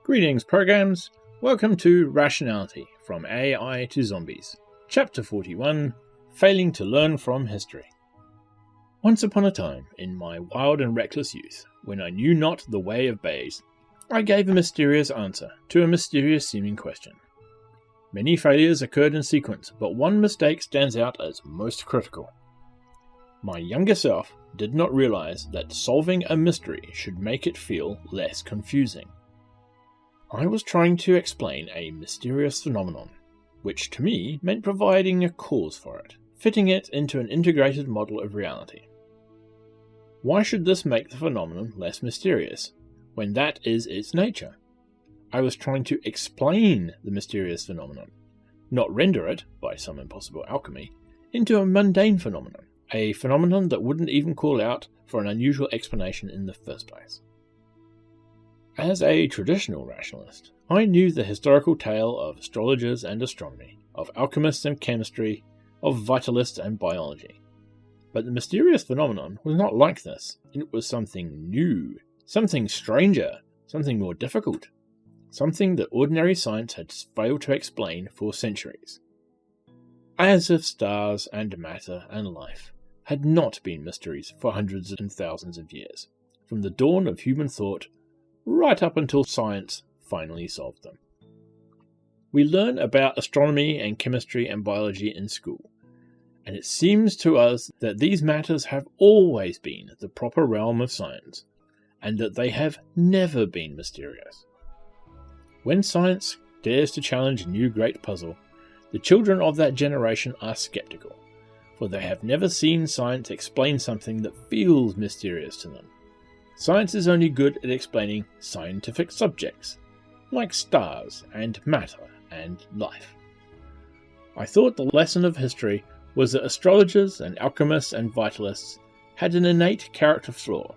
Greetings, programs. Welcome to Rationality From AI to Zombies. Chapter 41, Failing to Learn from History. Once upon a time, in my wild and reckless youth, when I knew not the way of bays, I gave a mysterious answer to a mysterious-seeming question. Many failures occurred in sequence, but one mistake stands out as most critical. My younger self did not realize that solving a mystery should make it feel less confusing. I was trying to explain a mysterious phenomenon, which to me meant providing a cause for it, fitting it into an integrated model of reality. Why should this make the phenomenon less mysterious, when that is its nature? I was trying to explain the mysterious phenomenon, not render it, by some impossible alchemy, into a mundane phenomenon, a phenomenon that wouldn't even call out for an unusual explanation in the first place. As a traditional rationalist, I knew the historical tale of astrologers and astronomy, of alchemists and chemistry, of vitalists and biology. But the mysterious phenomenon was not like this. It was something new, something stranger, something more difficult, something that ordinary science had failed to explain for centuries. As if stars and matter and life had not been mysteries for hundreds and thousands of years, from the dawn of human thought right up until science finally solved them. We learn about astronomy and chemistry and biology in school, and it seems to us that these matters have always been the proper realm of science, and that they have never been mysterious. When science dares to challenge a new great puzzle, the children of that generation are skeptical, for they have never seen science explain something that feels mysterious to them. Science is only good at explaining scientific subjects, like stars and matter and life. I thought the lesson of history was that astrologers and alchemists and vitalists had an innate character flaw,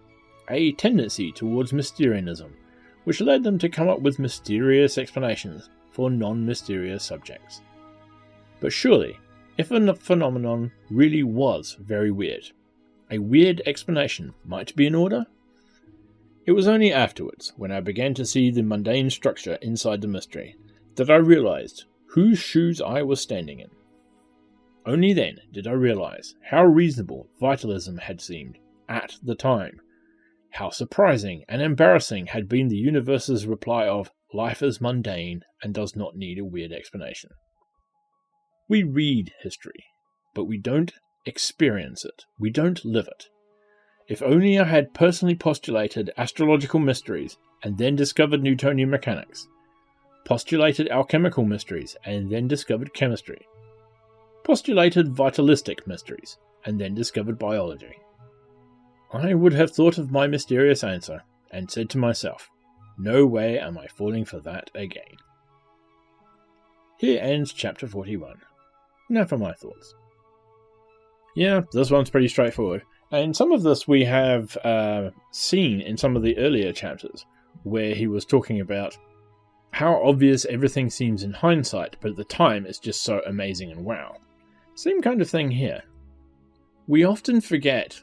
a tendency towards Mysterianism, which led them to come up with mysterious explanations for non-mysterious subjects. But surely, if a phenomenon really was very weird, a weird explanation might be in order? It was only afterwards, when I began to see the mundane structure inside the mystery, that I realized whose shoes I was standing in. Only then did I realize how reasonable vitalism had seemed at the time, how surprising and embarrassing had been the universe's reply of life is mundane and does not need a weird explanation. We read history, but we don't experience it, we don't live it. If only I had personally postulated astrological mysteries and then discovered Newtonian mechanics, postulated alchemical mysteries and then discovered chemistry, postulated vitalistic mysteries and then discovered biology, I would have thought of my mysterious answer and said to myself, no way am I falling for that again. Here ends chapter 41. Now for my thoughts. Yeah, this one's pretty straightforward. And some of this we have seen in some of the earlier chapters, where he was talking about how obvious everything seems in hindsight, but at the time it's just so amazing and wow. Same kind of thing here. We often forget,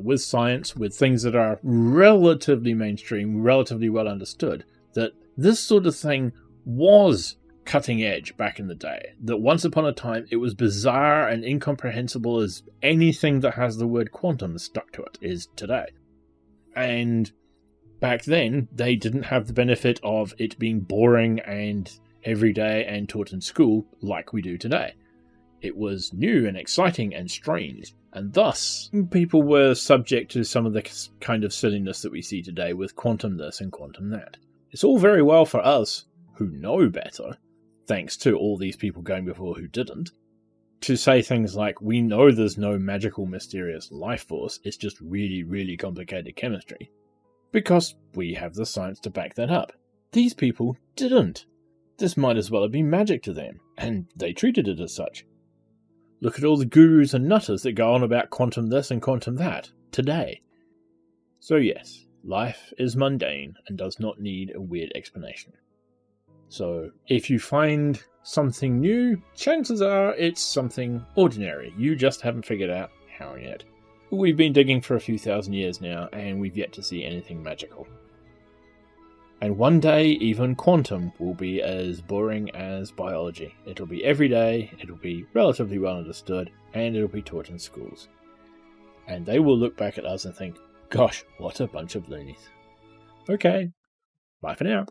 with science, with things that are relatively mainstream, relatively well understood, that this sort of thing was cutting edge back in the day, that once upon a time it was bizarre and incomprehensible as anything that has the word quantum stuck to it is today. And back then they didn't have the benefit of it being boring and everyday and taught in school like we do today. It was new and exciting and strange, and thus people were subject to some of the kind of silliness that we see today with quantum this and quantum that. It's all very well for us who know better, thanks to all these people going before who didn't, to say things like, we know there's no magical mysterious life force, it's just really, really complicated chemistry, because we have the science to back that up. These people didn't. This might as well have been magic to them, and they treated it as such. Look at all the gurus and nutters that go on about quantum this and quantum that today. So yes, life is mundane and does not need a weird explanation. So if you find something new, chances are it's something ordinary. You just haven't figured out how yet. We've been digging for a few thousand years now, and we've yet to see anything magical. And one day, even quantum will be as boring as biology. It'll be every day, it'll be relatively well understood, and it'll be taught in schools. And they will look back at us and think, gosh, what a bunch of loonies. Okay, bye for now.